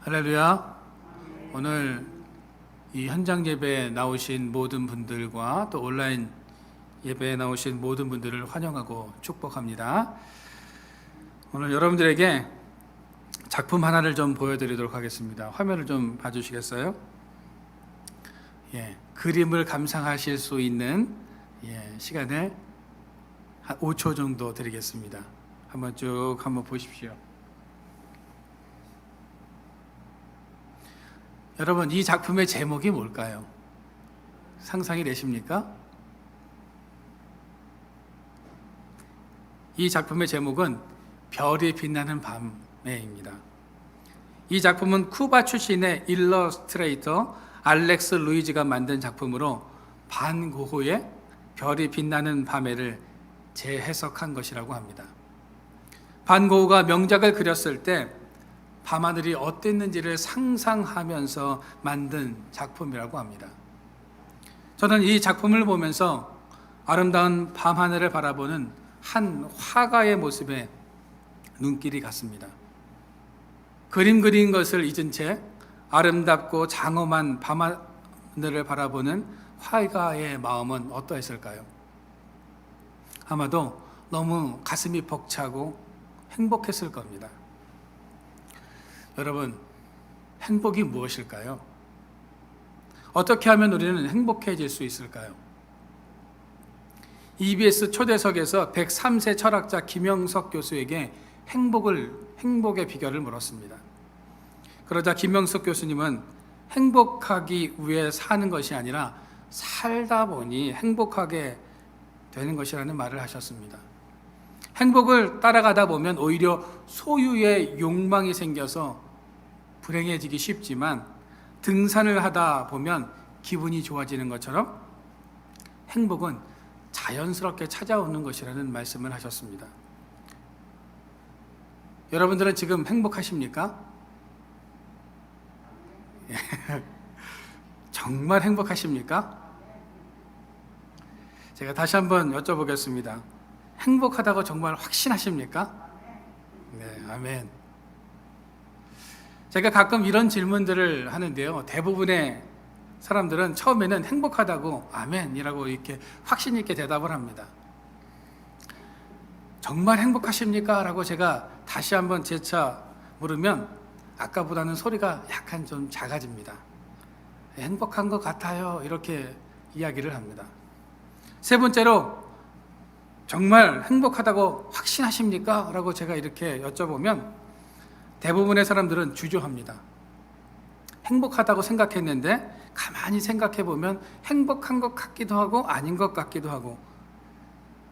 할렐루야. 오늘 이 현장 예배에 나오신 모든 분들과 또 온라인 예배에 나오신 모든 분들을 환영하고 축복합니다. 오늘 여러분들에게 작품 하나를 좀 보여드리도록 하겠습니다. 화면을 좀 봐주시겠어요? 그림을 감상하실 수 있는 시간을 한 5초 정도 드리겠습니다. 한번 쭉 보십시오. 여러분, 이 작품의 제목이 뭘까요? 상상이 되십니까? 이 작품의 제목은 별이 빛나는 밤에입니다. 이 작품은 쿠바 출신의 일러스트레이터 알렉스 루이지가 만든 작품으로 반 고흐의 별이 빛나는 밤에를 재해석한 것이라고 합니다. 반 고흐가 명작을 그렸을 때 밤하늘이 어땠는지를 상상하면서 만든 작품이라고 합니다. 저는 이 작품을 보면서 아름다운 밤하늘을 바라보는 한 화가의 모습에 눈길이 갔습니다. 그림 그린 것을 잊은 채 아름답고 장엄한 밤하늘을 바라보는 화가의 마음은 어떠했을까요? 아마도 너무 가슴이 벅차고 행복했을 겁니다. 여러분, 행복이 무엇일까요? 어떻게 하면 우리는 행복해질 수 있을까요? EBS 초대석에서 103세 철학자 김영석 교수에게 행복의 비결을 물었습니다. 그러자 김영석 교수님은 행복하기 위해 사는 것이 아니라 살다 보니 행복하게 되는 것이라는 말을 하셨습니다. 행복을 따라가다 보면 오히려 소유의 욕망이 생겨서 불행해지기 쉽지만 등산을 하다 보면 기분이 좋아지는 것처럼 행복은 자연스럽게 찾아오는 것이라는 말씀을 하셨습니다. 여러분들은 지금 행복하십니까? 정말 행복하십니까? 제가 다시 한번 여쭤보겠습니다. 행복하다고 정말 확신하십니까? 네, 아멘. 제가 가끔 이런 질문들을 하는데요. 대부분의 사람들은 처음에는 행복하다고 아멘이라고 이렇게 확신 있게 대답을 합니다. 정말 행복하십니까? 라고 제가 다시 한번 재차 물으면 아까보다는 소리가 약간 좀 작아집니다. 행복한 것 같아요. 이렇게 이야기를 합니다. 세 번째로 정말 행복하다고 확신하십니까? 라고 제가 이렇게 여쭤보면 대부분의 사람들은 주저합니다. 행복하다고 생각했는데 가만히 생각해 보면 행복한 것 같기도 하고 아닌 것 같기도 하고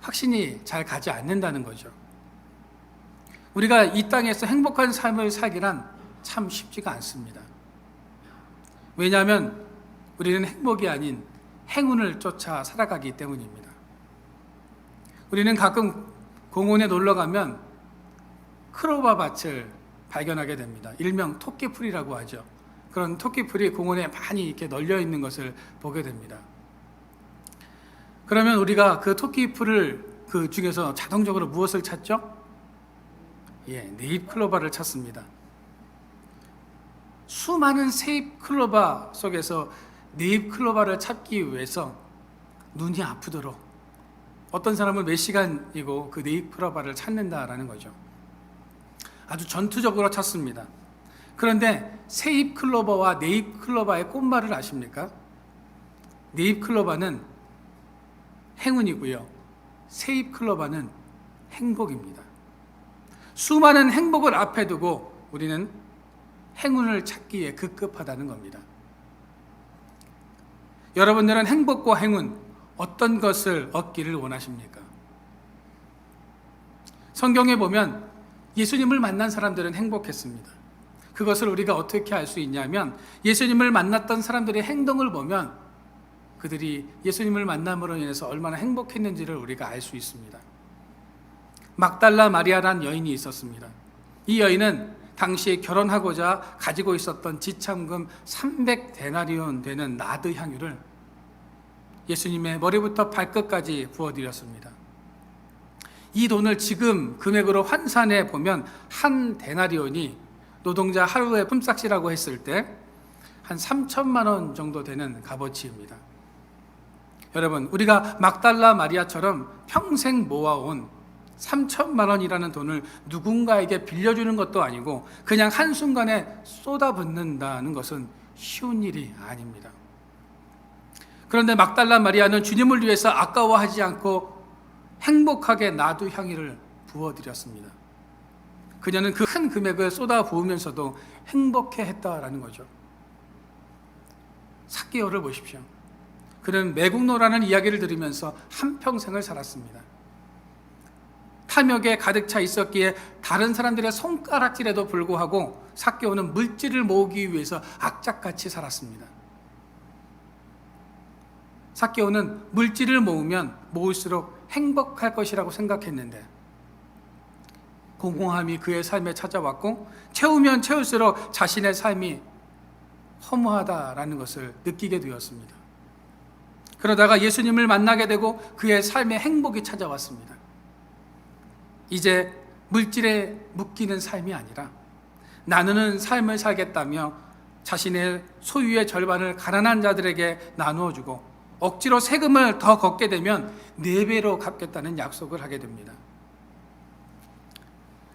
확신이 잘 가지 않는다는 거죠. 우리가 이 땅에서 행복한 삶을 살기란 참 쉽지가 않습니다. 왜냐하면 우리는 행복이 아닌 행운을 쫓아 살아가기 때문입니다. 우리는 가끔 공원에 놀러 가면 크로바 밭을 발견하게 됩니다. 일명 토끼풀이라고 하죠. 그런 토끼풀이 공원에 많이 이렇게 널려 있는 것을 보게 됩니다. 그러면 우리가 그 토끼풀을 그 중에서 자동적으로 무엇을 찾죠? 네잎 클로바를 찾습니다. 수많은 세잎 클로바 속에서 네잎 클로바를 찾기 위해서 눈이 아프도록 어떤 사람은 몇 시간이고 그 네잎 클로바를 찾는다라는 거죠. 아주 전투적으로 찾습니다. 그런데 세잎 클로버와 네잎 클로버의 꽃말을 아십니까? 네잎 클로버는 행운이고요. 세잎 클로버는 행복입니다. 수많은 행복을 앞에 두고 우리는 행운을 찾기에 급급하다는 겁니다. 여러분들은 행복과 행운 어떤 것을 얻기를 원하십니까? 성경에 보면 예수님을 만난 사람들은 행복했습니다. 그것을 우리가 어떻게 알 수 있냐면 예수님을 만났던 사람들의 행동을 보면 그들이 예수님을 만남으로 인해서 얼마나 행복했는지를 우리가 알 수 있습니다. 막달라 마리아란 여인이 있었습니다. 이 여인은 당시에 결혼하고자 가지고 있었던 지참금 300데나리온 되는 나드 향유를 예수님의 머리부터 발끝까지 부어드렸습니다. 이 돈을 지금 금액으로 환산해 보면 한 데나리온이 노동자 하루에 품삯이라고 했을 때 한 3천만 원 정도 되는 값어치입니다. 여러분, 우리가 막달라 마리아처럼 평생 모아온 3천만 원이라는 돈을 누군가에게 빌려주는 것도 아니고 그냥 한순간에 쏟아붓는다는 것은 쉬운 일이 아닙니다. 그런데 막달라 마리아는 주님을 위해서 아까워하지 않고 행복하게 나두 향유를 부어드렸습니다. 그녀는 그 큰 금액을 쏟아부으면서도 행복해했다라는 거죠. 삭개오를 보십시오. 그는 매국노라는 이야기를 들으면서 한평생을 살았습니다. 탐욕에 가득 차 있었기에 다른 사람들의 손가락질에도 불구하고 삭개오는 물질을 모으기 위해서 악착같이 살았습니다. 삭개오는 물질을 모으면 모을수록 행복할 것이라고 생각했는데 공허함이 그의 삶에 찾아왔고 채우면 채울수록 자신의 삶이 허무하다라는 것을 느끼게 되었습니다. 그러다가 예수님을 만나게 되고 그의 삶에 행복이 찾아왔습니다. 이제 물질에 묶이는 삶이 아니라 나누는 삶을 살겠다며 자신의 소유의 절반을 가난한 자들에게 나누어 주고 억지로 세금을 더 걷게 되면 4배로 갚겠다는 약속을 하게 됩니다.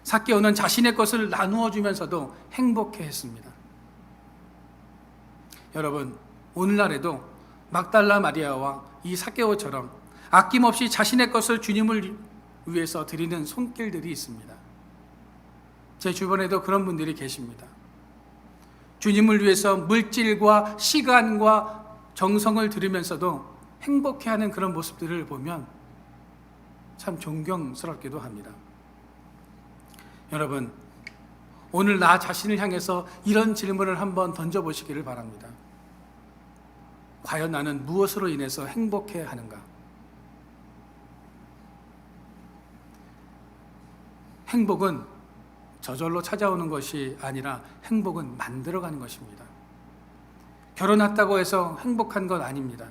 삭개오는 자신의 것을 나누어 주면서도 행복해했습니다. 여러분, 오늘날에도 막달라 마리아와 이 삭개오처럼 아낌없이 자신의 것을 주님을 위해서 드리는 손길들이 있습니다. 제 주변에도 그런 분들이 계십니다. 주님을 위해서 물질과 시간과 정성을 들이면서도 행복해하는 그런 모습들을 보면 참 존경스럽기도 합니다. 여러분, 오늘 나 자신을 향해서 이런 질문을 한번 던져보시기를 바랍니다. 과연 나는 무엇으로 인해서 행복해하는가? 행복은 저절로 찾아오는 것이 아니라 행복은 만들어가는 것입니다. 결혼했다고 해서 행복한 건 아닙니다.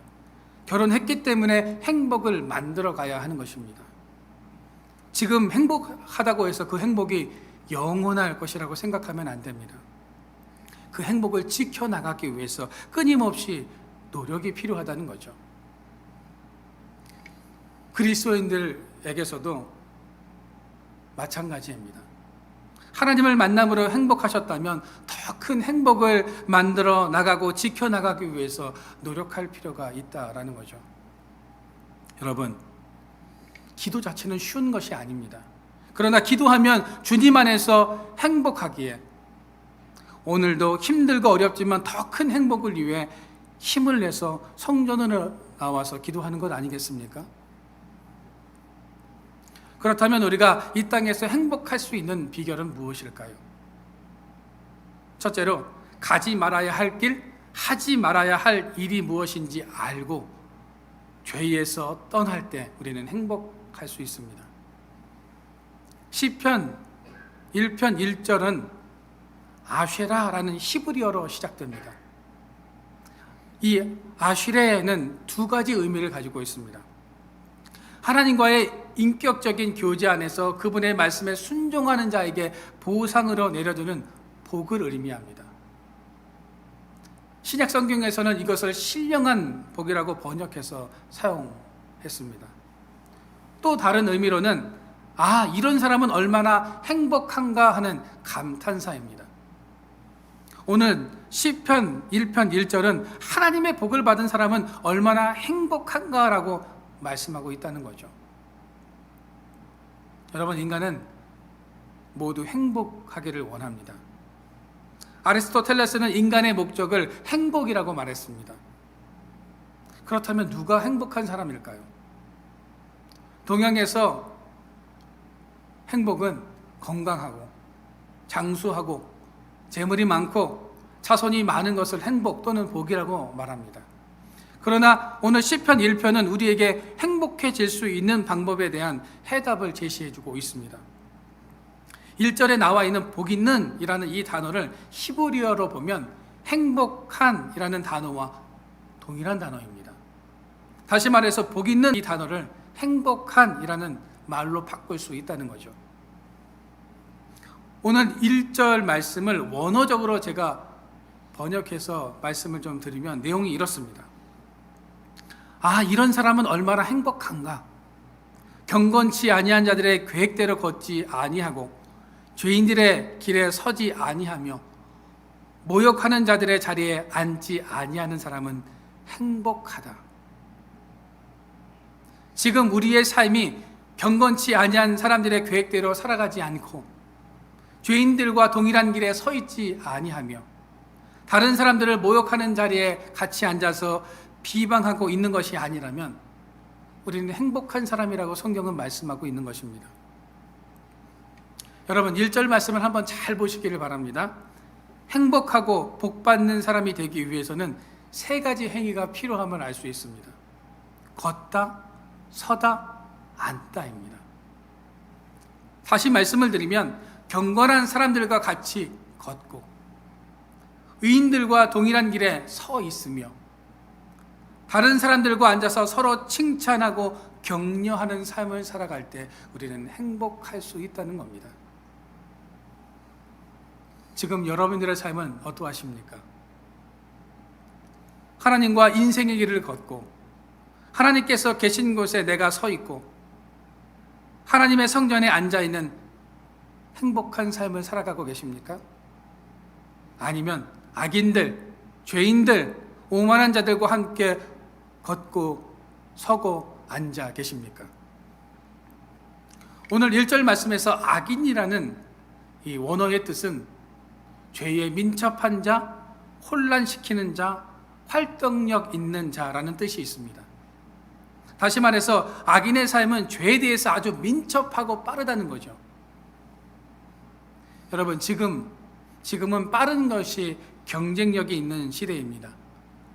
결혼했기 때문에 행복을 만들어가야 하는 것입니다. 지금 행복하다고 해서 그 행복이 영원할 것이라고 생각하면 안 됩니다. 그 행복을 지켜나가기 위해서 끊임없이 노력이 필요하다는 거죠. 그리스도인들에게서도 마찬가지입니다. 하나님을 만남으로 행복하셨다면 더 큰 행복을 만들어 나가고 지켜나가기 위해서 노력할 필요가 있다라는 거죠. 여러분, 기도 자체는 쉬운 것이 아닙니다. 그러나 기도하면 주님 안에서 행복하기에 오늘도 힘들고 어렵지만 더 큰 행복을 위해 힘을 내서 성전으로 나와서 기도하는 것 아니겠습니까? 그렇다면 우리가 이 땅에서 행복할 수 있는 비결은 무엇일까요? 첫째로, 가지 말아야 할 길, 하지 말아야 할 일이 무엇인지 알고 죄에서 떠날 때 우리는 행복할 수 있습니다. 시편 1편 1절은 아쉐라라는 히브리어로 시작됩니다. 이 아슈레는 2가지 의미를 가지고 있습니다. 하나님과의 인격적인 교제 안에서 그분의 말씀에 순종하는 자에게 보상으로 내려주는 복을 의미합니다. 신약 성경에서는 이것을 신령한 복이라고 번역해서 사용했습니다. 또 다른 의미로는 이런 사람은 얼마나 행복한가 하는 감탄사입니다. 오늘 시편 1편 1절은 하나님의 복을 받은 사람은 얼마나 행복한가라고 말씀하고 있다는 거죠. 여러분, 인간은 모두 행복하기를 원합니다. 아리스토텔레스는 인간의 목적을 행복이라고 말했습니다. 그렇다면 누가 행복한 사람일까요? 동양에서 행복은 건강하고 장수하고 재물이 많고 자손이 많은 것을 행복 또는 복이라고 말합니다. 그러나 오늘 시편 1편은 우리에게 행복해질 수 있는 방법에 대한 해답을 제시해주고 있습니다. 1절에 나와 있는 복 있는 이라는 이 단어를 히브리어로 보면 행복한 이라는 단어와 동일한 단어입니다. 다시 말해서 복 있는 이 단어를 행복한 이라는 말로 바꿀 수 있다는 거죠. 오늘 1절 말씀을 원어적으로 제가 번역해서 말씀을 좀 드리면 내용이 이렇습니다. 아, 이런 사람은 얼마나 행복한가. 경건치 아니한 자들의 계획대로 걷지 아니하고 죄인들의 길에 서지 아니하며 모욕하는 자들의 자리에 앉지 아니하는 사람은 행복하다. 지금 우리의 삶이 경건치 아니한 사람들의 계획대로 살아가지 않고 죄인들과 동일한 길에 서 있지 아니하며 다른 사람들을 모욕하는 자리에 같이 앉아서 비방하고 있는 것이 아니라면 우리는 행복한 사람이라고 성경은 말씀하고 있는 것입니다. 여러분 1절 말씀을 한번 잘 보시기를 바랍니다. 행복하고 복받는 사람이 되기 위해서는 3가지 행위가 필요함을 알 수 있습니다. 걷다, 서다, 앉다입니다. 다시 말씀을 드리면 경건한 사람들과 같이 걷고 의인들과 동일한 길에 서 있으며 다른 사람들과 앉아서 서로 칭찬하고 격려하는 삶을 살아갈 때 우리는 행복할 수 있다는 겁니다. 지금 여러분들의 삶은 어떠하십니까? 하나님과 인생의 길을 걷고 하나님께서 계신 곳에 내가 서 있고 하나님의 성전에 앉아 있는 행복한 삶을 살아가고 계십니까? 아니면 악인들, 죄인들, 오만한 자들과 함께 걷고 서고 앉아 계십니까? 오늘 1절 말씀에서 악인이라는 이 원어의 뜻은 죄에 민첩한 자, 혼란시키는 자, 활동력 있는 자라는 뜻이 있습니다. 다시 말해서 악인의 삶은 죄에 대해서 아주 민첩하고 빠르다는 거죠. 여러분 지금은 빠른 것이 경쟁력이 있는 시대입니다.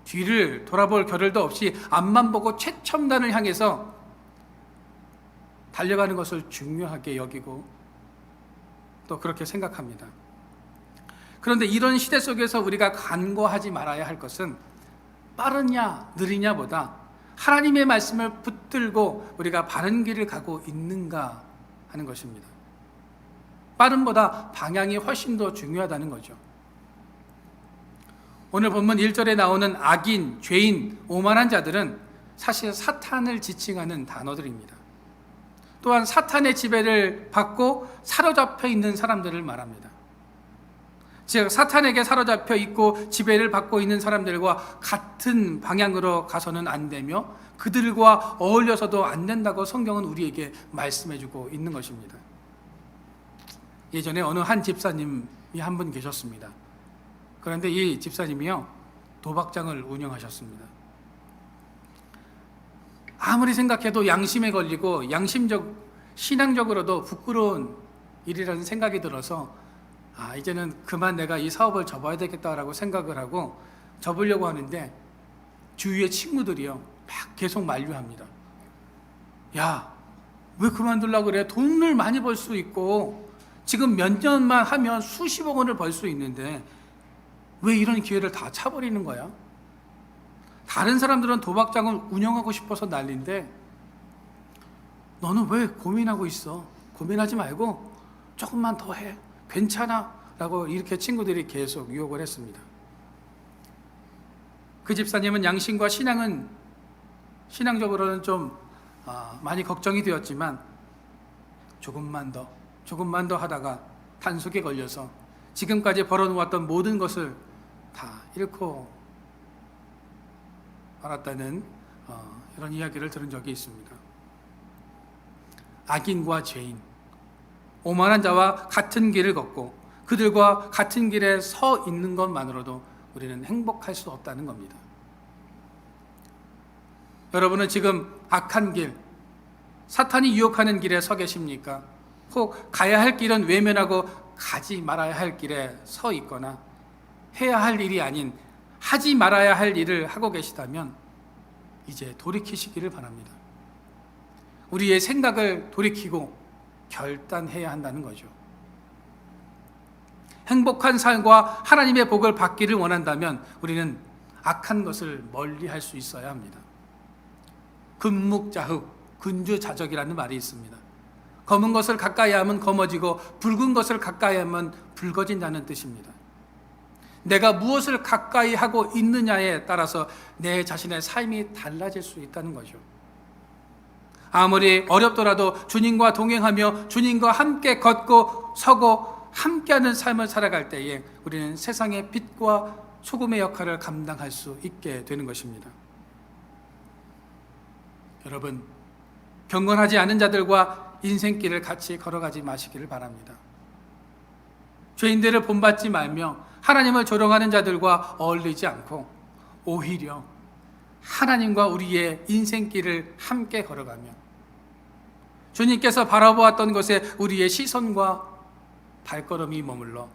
뒤를 돌아볼 겨를도 없이 앞만 보고 최첨단을 향해서 달려가는 것을 중요하게 여기고 또 그렇게 생각합니다. 그런데 이런 시대 속에서 우리가 간과하지 말아야 할 것은 빠르냐 느리냐보다 하나님의 말씀을 붙들고 우리가 바른 길을 가고 있는가 하는 것입니다. 빠름보다 방향이 훨씬 더 중요하다는 거죠. 오늘 본문 1절에 나오는 악인, 죄인, 오만한 자들은 사실 사탄을 지칭하는 단어들입니다. 또한 사탄의 지배를 받고 사로잡혀 있는 사람들을 말합니다. 즉 사탄에게 사로잡혀 있고 지배를 받고 있는 사람들과 같은 방향으로 가서는 안 되며 그들과 어울려서도 안 된다고 성경은 우리에게 말씀해주고 있는 것입니다. 예전에 어느 한 집사님이 한 분 계셨습니다. 그런데 이 집사님이요 도박장을 운영하셨습니다. 아무리 생각해도 양심에 걸리고 신앙적으로도 부끄러운 일이라는 생각이 들어서 이제는 그만 내가 이 사업을 접어야 되겠다라고 생각을 하고 접으려고 하는데 주위의 친구들이요 막 계속 만류합니다. 야, 왜 그만두려고 그래? 돈을 많이 벌 수 있고 지금 몇 년만 하면 수십억 원을 벌 수 있는데 왜 이런 기회를 다 차버리는 거야? 다른 사람들은 도박장을 운영하고 싶어서 난리인데 너는 왜 고민하고 있어? 고민하지 말고 조금만 더 해. 괜찮아 라고 이렇게 친구들이 계속 유혹을 했습니다. 그 집사님은 양심과 신앙적으로는 좀 많이 걱정이 되었지만 조금만 더 하다가 단속에 걸려서 지금까지 벌어놓았던 모든 것을 다 잃고 말았다는 이런 이야기를 들은 적이 있습니다. 악인과 죄인, 오만한 자와 같은 길을 걷고 그들과 같은 길에 서 있는 것만으로도 우리는 행복할 수 없다는 겁니다. 여러분은 지금 악한 길, 사탄이 유혹하는 길에 서 계십니까? 혹 가야 할 길은 외면하고 가지 말아야 할 길에 서 있거나 해야 할 일이 아닌 하지 말아야 할 일을 하고 계시다면 이제 돌이키시기를 바랍니다. 우리의 생각을 돌이키고 결단해야 한다는 거죠. 행복한 삶과 하나님의 복을 받기를 원한다면 우리는 악한 것을 멀리할 수 있어야 합니다. 근묵자흑, 근주자적이라는 말이 있습니다. 검은 것을 가까이 하면 검어지고 붉은 것을 가까이 하면 붉어진다는 뜻입니다. 내가 무엇을 가까이 하고 있느냐에 따라서 내 자신의 삶이 달라질 수 있다는 거죠. 아무리 어렵더라도 주님과 동행하며 주님과 함께 걷고 서고 함께하는 삶을 살아갈 때에 우리는 세상의 빛과 소금의 역할을 감당할 수 있게 되는 것입니다. 여러분, 경건하지 않은 자들과 인생길을 같이 걸어가지 마시기를 바랍니다. 죄인들을 본받지 말며 하나님을 조롱하는 자들과 어울리지 않고 오히려 하나님과 우리의 인생길을 함께 걸어가며 주님께서 바라보았던 것에 우리의 시선과 발걸음이 머물러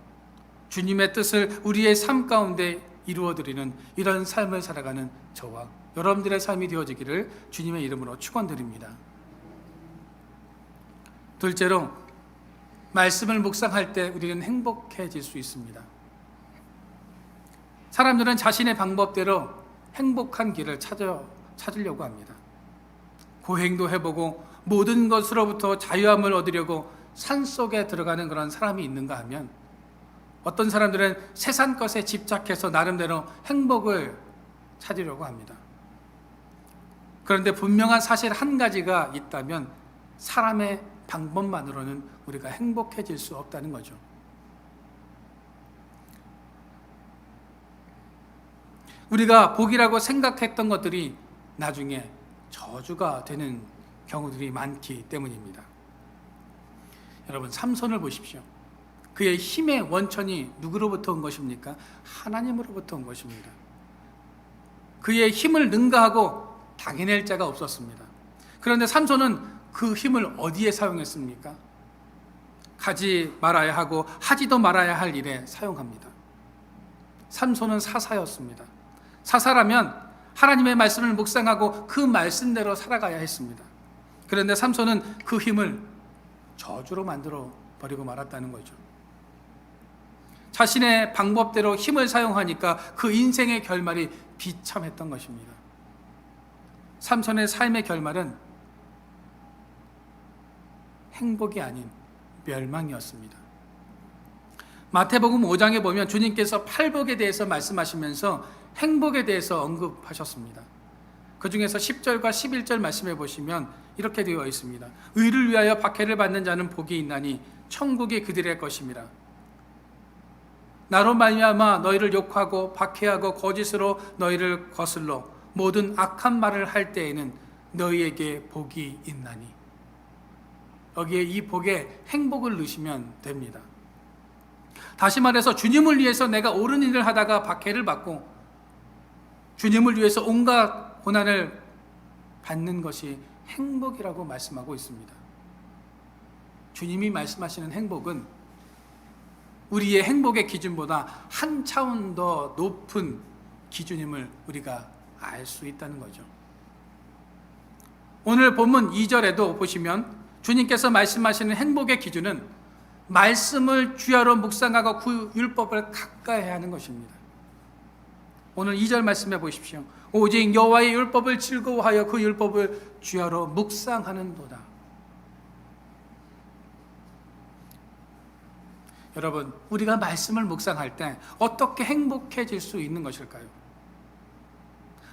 주님의 뜻을 우리의 삶 가운데 이루어드리는 이런 삶을 살아가는 저와 여러분들의 삶이 되어지기를 주님의 이름으로 축원드립니다. 둘째로, 말씀을 묵상할 때 우리는 행복해질 수 있습니다. 사람들은 자신의 방법대로 행복한 길을 찾으려고 합니다. 고행도 해보고 모든 것으로부터 자유함을 얻으려고 산속에 들어가는 그런 사람이 있는가 하면, 어떤 사람들은 세상 것에 집착해서 나름대로 행복을 찾으려고 합니다. 그런데 분명한 사실 한 가지가 있다면 사람의 방법만으로는 우리가 행복해질 수 없다는 거죠. 우리가 복이라고 생각했던 것들이 나중에 저주가 되는 경우들이 많기 때문입니다. 여러분, 삼손을 보십시오. 그의 힘의 원천이 누구로부터 온 것입니까? 하나님으로부터 온 것입니다. 그의 힘을 능가하고 당해낼 자가 없었습니다. 그런데 삼손은 그 힘을 어디에 사용했습니까? 하지 말아야 하고 하지도 말아야 할 일에 사용합니다. 삼손은 사사였습니다. 사사라면 하나님의 말씀을 묵상하고 그 말씀대로 살아가야 했습니다. 그런데 삼손은 그 힘을 저주로 만들어 버리고 말았다는 거죠. 자신의 방법대로 힘을 사용하니까 그 인생의 결말이 비참했던 것입니다. 삼손의 삶의 결말은 행복이 아닌 멸망이었습니다. 마태복음 5장에 보면 주님께서 팔복에 대해서 말씀하시면서 행복에 대해서 언급하셨습니다. 그 중에서 10절과 11절 말씀해 보시면 이렇게 되어 있습니다. 의를 위하여 박해를 받는 자는 복이 있나니 천국이 그들의 것임이라. 나로 말미암아 너희를 욕하고 박해하고 거짓으로 너희를 거슬러 모든 악한 말을 할 때에는 너희에게 복이 있나니. 여기에 이 복에 행복을 넣으시면 됩니다. 다시 말해서 주님을 위해서 내가 옳은 일을 하다가 박해를 받고 주님을 위해서 온갖 고난을 받는 것이 행복이라고 말씀하고 있습니다. 주님이 말씀하시는 행복은 우리의 행복의 기준보다 한 차원 더 높은 기준임을 우리가 알 수 있다는 거죠. 오늘 본문 2절에도 보시면 주님께서 말씀하시는 행복의 기준은 말씀을 주야로 묵상하고 그 율법을 가까이 해야 하는 것입니다. 오늘 2절 말씀해 보십시오. 오직 여호와의 율법을 즐거워하여 그 율법을 주야로 묵상하는도다. 여러분, 우리가 말씀을 묵상할 때 어떻게 행복해질 수 있는 것일까요?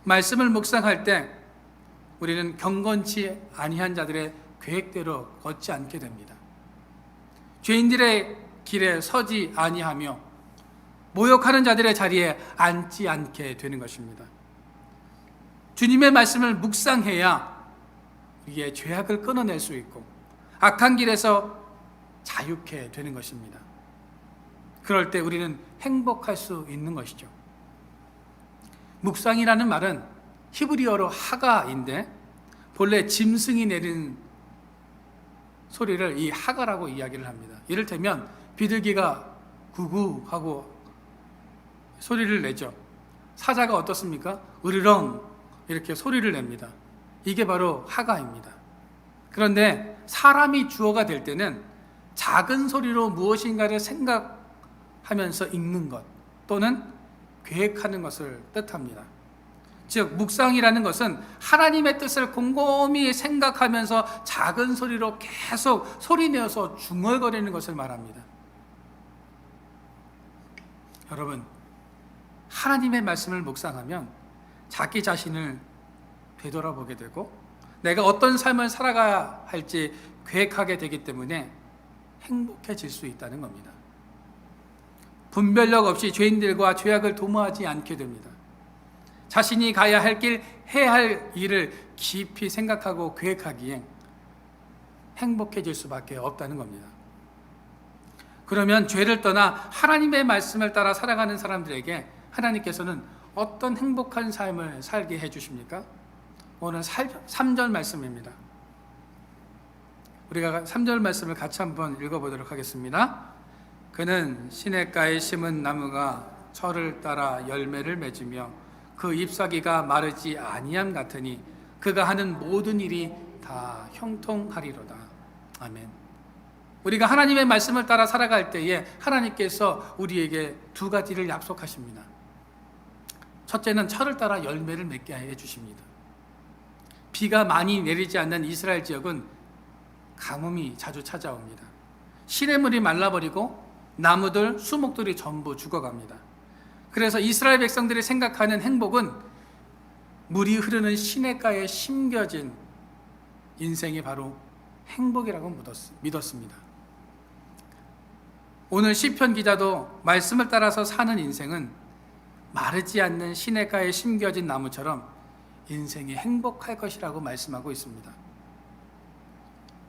말씀을 묵상할 때 우리는 경건치 아니한 자들의 계획대로 걷지 않게 됩니다. 죄인들의 길에 서지 아니하며 모욕하는 자들의 자리에 앉지 않게 되는 것입니다. 주님의 말씀을 묵상해야 우리의 죄악을 끊어낼 수 있고 악한 길에서 자유케 되는 것입니다. 그럴 때 우리는 행복할 수 있는 것이죠. 묵상이라는 말은 히브리어로 하가인데 본래 짐승이 내는 소리를 이 하가라고 이야기를 합니다. 이를테면 비둘기가 구구하고 소리를 내죠. 사자가 어떻습니까? 으르렁 이렇게 소리를 냅니다. 이게 바로 하가입니다. 그런데 사람이 주어가 될 때는 작은 소리로 무엇인가를 생각하면서 읽는 것 또는 계획하는 것을 뜻합니다. 즉 묵상이라는 것은 하나님의 뜻을 곰곰이 생각하면서 작은 소리로 계속 소리내어서 중얼거리는 것을 말합니다. 여러분, 하나님의 말씀을 묵상하면 자기 자신을 되돌아보게 되고 내가 어떤 삶을 살아가야 할지 계획하게 되기 때문에 행복해질 수 있다는 겁니다. 분별력 없이 죄인들과 죄악을 도모하지 않게 됩니다. 자신이 가야 할 길, 해야 할 일을 깊이 생각하고 계획하기에 행복해질 수밖에 없다는 겁니다. 그러면 죄를 떠나 하나님의 말씀을 따라 살아가는 사람들에게 하나님께서는 어떤 행복한 삶을 살게 해주십니까? 오늘 3절 말씀입니다. 우리가 3절 말씀을 같이 한번 읽어보도록 하겠습니다. 그는 시냇가에 심은 나무가 철을 따라 열매를 맺으며 그 잎사귀가 마르지 아니함 같으니 그가 하는 모든 일이 다 형통하리로다. 아멘. 우리가 하나님의 말씀을 따라 살아갈 때에 하나님께서 우리에게 두 가지를 약속하십니다. 첫째는 철을 따라 열매를 맺게 해 주십니다. 비가 많이 내리지 않는 이스라엘 지역은 가뭄이 자주 찾아옵니다. 시냇물이 말라버리고 나무들, 수목들이 전부 죽어갑니다. 그래서 이스라엘 백성들이 생각하는 행복은 물이 흐르는 시냇가에 심겨진 인생이 바로 행복이라고 믿었습니다. 오늘 시편 기자도 말씀을 따라서 사는 인생은 마르지 않는 시냇가에 심겨진 나무처럼 인생이 행복할 것이라고 말씀하고 있습니다.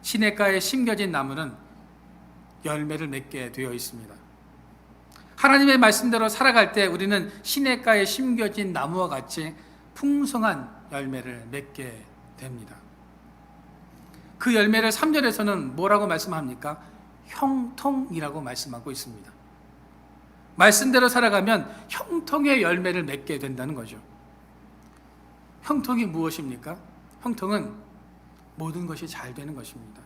시냇가에 심겨진 나무는 열매를 맺게 되어 있습니다. 하나님의 말씀대로 살아갈 때 우리는 시냇가에 심겨진 나무와 같이 풍성한 열매를 맺게 됩니다. 그 열매를 3절에서는 뭐라고 말씀합니까? 형통이라고 말씀하고 있습니다. 말씀대로 살아가면 형통의 열매를 맺게 된다는 거죠. 형통이 무엇입니까? 형통은 모든 것이 잘 되는 것입니다.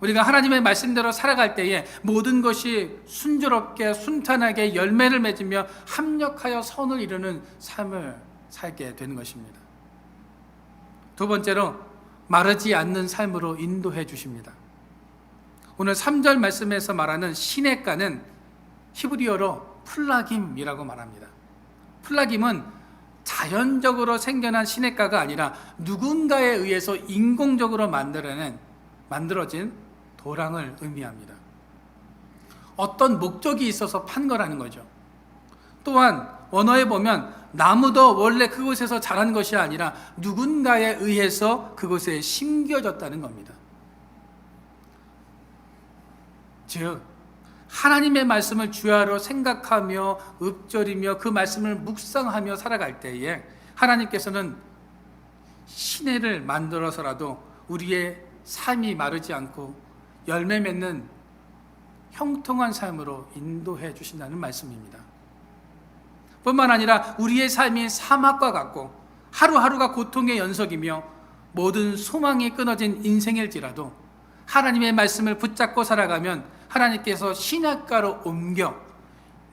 우리가 하나님의 말씀대로 살아갈 때에 모든 것이 순조롭게 순탄하게 열매를 맺으며 합력하여 선을 이루는 삶을 살게 되는 것입니다. 두 번째로 마르지 않는 삶으로 인도해 주십니다. 오늘 3절 말씀에서 말하는 시냇가는 히브리어로 플라김이라고 말합니다. 플라김은 자연적으로 생겨난 시냇가가 아니라 누군가에 의해서 인공적으로 만들어진 도랑을 의미합니다. 어떤 목적이 있어서 판 거라는 거죠. 또한 원어에 보면 나무도 원래 그곳에서 자란 것이 아니라 누군가에 의해서 그곳에 심겨졌다는 겁니다. 즉 하나님의 말씀을 주야로 생각하며 읊조리며 그 말씀을 묵상하며 살아갈 때에 하나님께서는 시내를 만들어서라도 우리의 삶이 마르지 않고 열매 맺는 형통한 삶으로 인도해 주신다는 말씀입니다. 뿐만 아니라 우리의 삶이 사막과 같고 하루하루가 고통의 연속이며 모든 소망이 끊어진 인생일지라도 하나님의 말씀을 붙잡고 살아가면 하나님께서 시냇가로 옮겨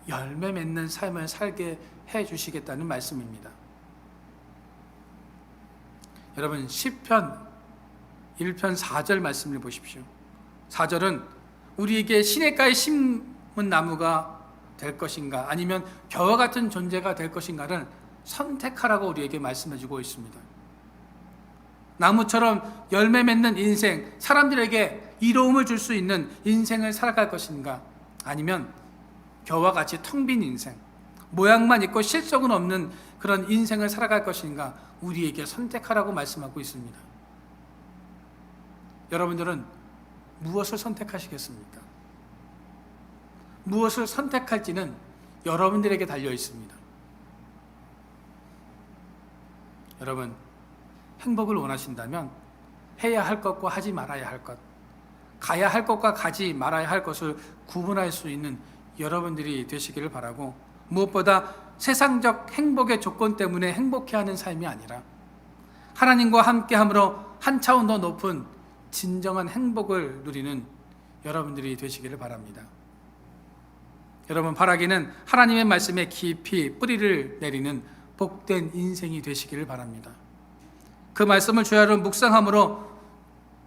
열매 맺는 삶을 살게 해 주시겠다는 말씀입니다. 여러분 시편 1편 4절 말씀을 보십시오. 4절은 우리에게 시냇가에 심은 나무가 될 것인가 아니면 겨와 같은 존재가 될 것인가를 선택하라고 우리에게 말씀해 주고 있습니다. 나무처럼 열매 맺는 인생, 사람들에게 이로움을 줄 수 있는 인생을 살아갈 것인가 아니면 겨와 같이 텅 빈 인생, 모양만 있고 실속은 없는 그런 인생을 살아갈 것인가 우리에게 선택하라고 말씀하고 있습니다. 여러분들은 무엇을 선택하시겠습니까? 무엇을 선택할지는 여러분들에게 달려 있습니다. 여러분, 행복을 원하신다면 해야 할 것과 하지 말아야 할 것, 가야 할 것과 가지 말아야 할 것을 구분할 수 있는 여러분들이 되시기를 바라고, 무엇보다 세상적 행복의 조건 때문에 행복해하는 삶이 아니라 하나님과 함께함으로 한 차원 더 높은 진정한 행복을 누리는 여러분들이 되시기를 바랍니다. 여러분, 바라기는 하나님의 말씀에 깊이 뿌리를 내리는 복된 인생이 되시기를 바랍니다. 그 말씀을 주야로 묵상함으로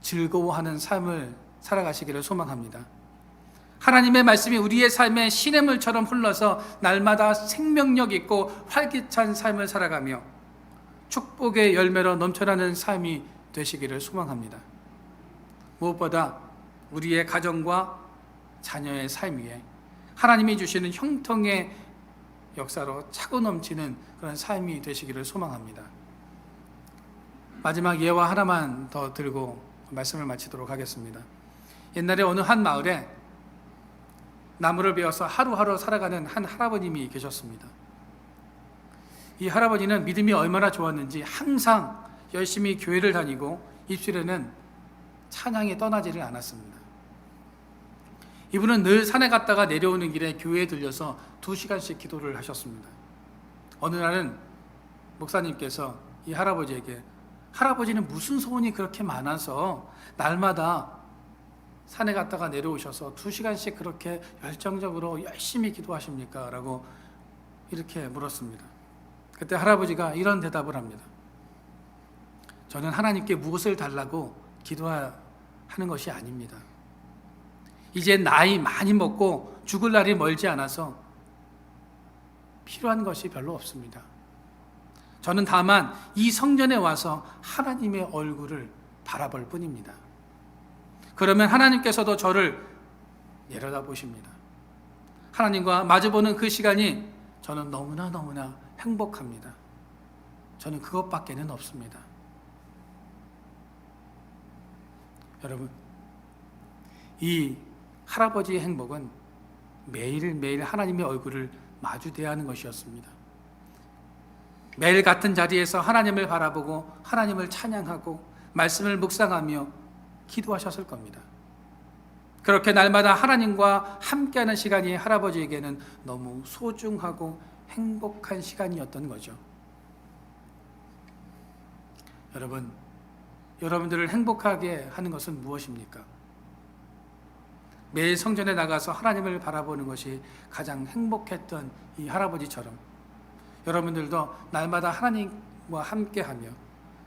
즐거워하는 삶을 살아가시기를 소망합니다. 하나님의 말씀이 우리의 삶에 시냇물처럼 흘러서 날마다 생명력 있고 활기찬 삶을 살아가며 축복의 열매로 넘쳐나는 삶이 되시기를 소망합니다. 무엇보다 우리의 가정과 자녀의 삶 위에 하나님이 주시는 형통의 역사로 차고 넘치는 그런 삶이 되시기를 소망합니다. 마지막 예화 하나만 더 들고 말씀을 마치도록 하겠습니다. 옛날에 어느 한 마을에 나무를 베어서 하루하루 살아가는 한 할아버님이 계셨습니다. 이 할아버지는 믿음이 얼마나 좋았는지 항상 열심히 교회를 다니고 입술에는 찬양이 떠나지를 않았습니다. 이분은 늘 산에 갔다가 내려오는 길에 교회에 들려서 2시간씩 기도를 하셨습니다. 어느 날은 목사님께서 이 할아버지에게 할아버지는 무슨 소원이 그렇게 많아서 날마다 산에 갔다가 내려오셔서 2시간씩 그렇게 열정적으로 열심히 기도하십니까? 라고 이렇게 물었습니다. 그때 할아버지가 이런 대답을 합니다. 저는 하나님께 무엇을 달라고 기도하는 것이 아닙니다. 이제 나이 많이 먹고 죽을 날이 멀지 않아서 필요한 것이 별로 없습니다. 저는 다만 이 성전에 와서 하나님의 얼굴을 바라볼 뿐입니다. 그러면 하나님께서도 저를 내려다보십니다. 하나님과 마주보는 그 시간이 저는 너무나 행복합니다. 저는 그것밖에는 없습니다. 여러분, 이 할아버지의 행복은 매일매일 하나님의 얼굴을 마주 대하는 것이었습니다. 매일 같은 자리에서 하나님을 바라보고 하나님을 찬양하고 말씀을 묵상하며 기도하셨을 겁니다. 그렇게 날마다 하나님과 함께하는 시간이 할아버지에게는 너무 소중하고 행복한 시간이었던 거죠. 여러분, 여러분들을 행복하게 하는 것은 무엇입니까? 매일 성전에 나가서 하나님을 바라보는 것이 가장 행복했던 이 할아버지처럼 여러분들도 날마다 하나님과 함께하며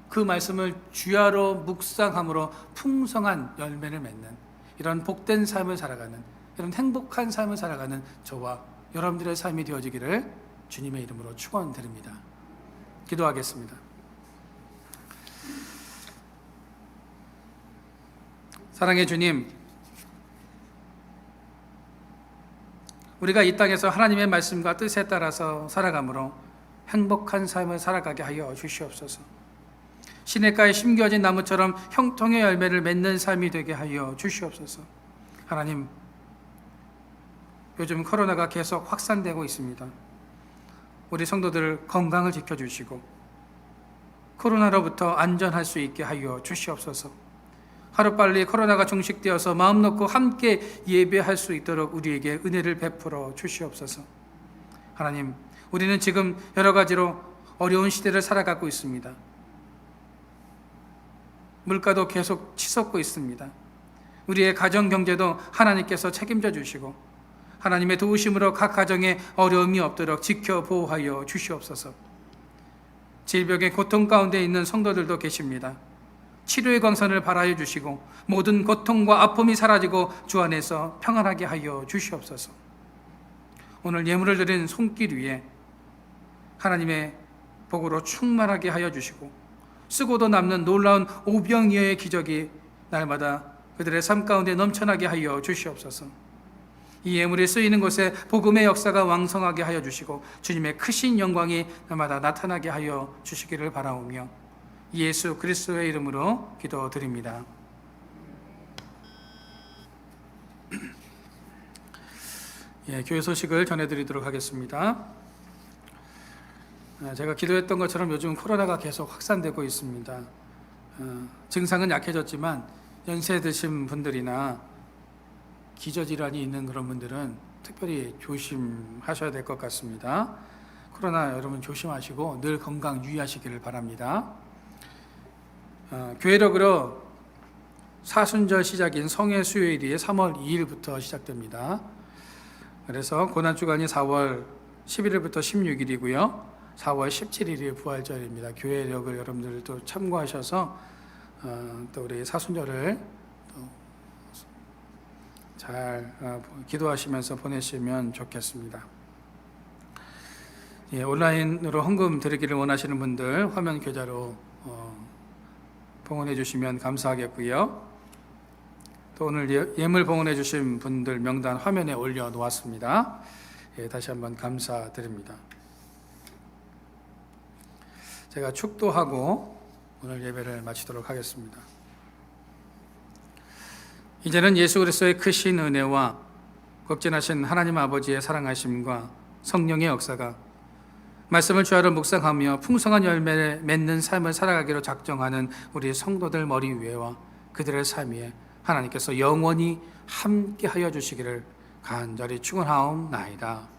그 말씀을 주야로 묵상함으로 풍성한 열매를 맺는 이런 복된 삶을 살아가는 이런 행복한 삶을 살아가는 저와 여러분들의 삶이 되어지기를 주님의 이름으로 축원드립니다. 기도하겠습니다. 사랑의 주님, 우리가 이 땅에서 하나님의 말씀과 뜻에 따라서 살아가므로 행복한 삶을 살아가게 하여 주시옵소서. 시냇가에 심겨진 나무처럼 형통의 열매를 맺는 삶이 되게 하여 주시옵소서. 하나님, 요즘 코로나가 계속 확산되고 있습니다. 우리 성도들 건강을 지켜주시고 코로나로부터 안전할 수 있게 하여 주시옵소서. 하루빨리 코로나가 종식되어서 마음 놓고 함께 예배할 수 있도록 우리에게 은혜를 베풀어 주시옵소서. 하나님, 우리는 지금 여러 가지로 어려운 시대를 살아가고 있습니다. 물가도 계속 치솟고 있습니다. 우리의 가정 경제도 하나님께서 책임져 주시고 하나님의 도우심으로 각 가정에 어려움이 없도록 지켜 보호하여 주시옵소서. 질병의 고통 가운데 있는 성도들도 계십니다. 치료의 광선을 발하여 주시고 모든 고통과 아픔이 사라지고 주 안에서 평안하게 하여 주시옵소서. 오늘 예물을 드린 손길 위에 하나님의 복으로 충만하게 하여 주시고 쓰고도 남는 놀라운 오병이어의 기적이 날마다 그들의 삶 가운데 넘쳐나게 하여 주시옵소서. 이 예물이 쓰이는 곳에 복음의 역사가 왕성하게 하여 주시고 주님의 크신 영광이 날마다 나타나게 하여 주시기를 바라오며 예수 그리스도의 이름으로 기도드립니다. 교회 소식을 전해드리도록 하겠습니다. 제가 기도했던 것처럼 요즘 코로나가 계속 확산되고 있습니다. 증상은 약해졌지만 연세 드신 분들이나 기저질환이 있는 그런 분들은 특별히 조심하셔야 될 것 같습니다. 코로나 여러분 조심하시고 늘 건강 유의하시기를 바랍니다. 교회력으로 사순절 시작인 성회 수요일이 3월 2일부터 시작됩니다. 그래서 고난주간이 4월 11일부터 16일이고요. 4월 17일이 부활절입니다. 교회력을 여러분들도 참고하셔서 또 우리 사순절을 잘 기도하시면서 보내시면 좋겠습니다. 예, 온라인으로 헌금 드리기를 원하시는 분들 화면 계좌로 봉헌해 주시면 감사하겠고요. 또 오늘 예물 봉헌해 주신 분들 명단 화면에 올려 놓았습니다. 예, 다시 한번 감사드립니다. 제가 축도하고 오늘 예배를 마치도록 하겠습니다. 이제는 예수 그리스도의 크신 은혜와 극진하신 하나님 아버지의 사랑하심과 성령의 역사가 말씀을 주야로 묵상하며 풍성한 열매를 맺는 삶을 살아가기로 작정하는 우리 성도들 머리 위에와 그들의 삶 위에 하나님께서 영원히 함께하여 주시기를 간절히 축원하옵나이다.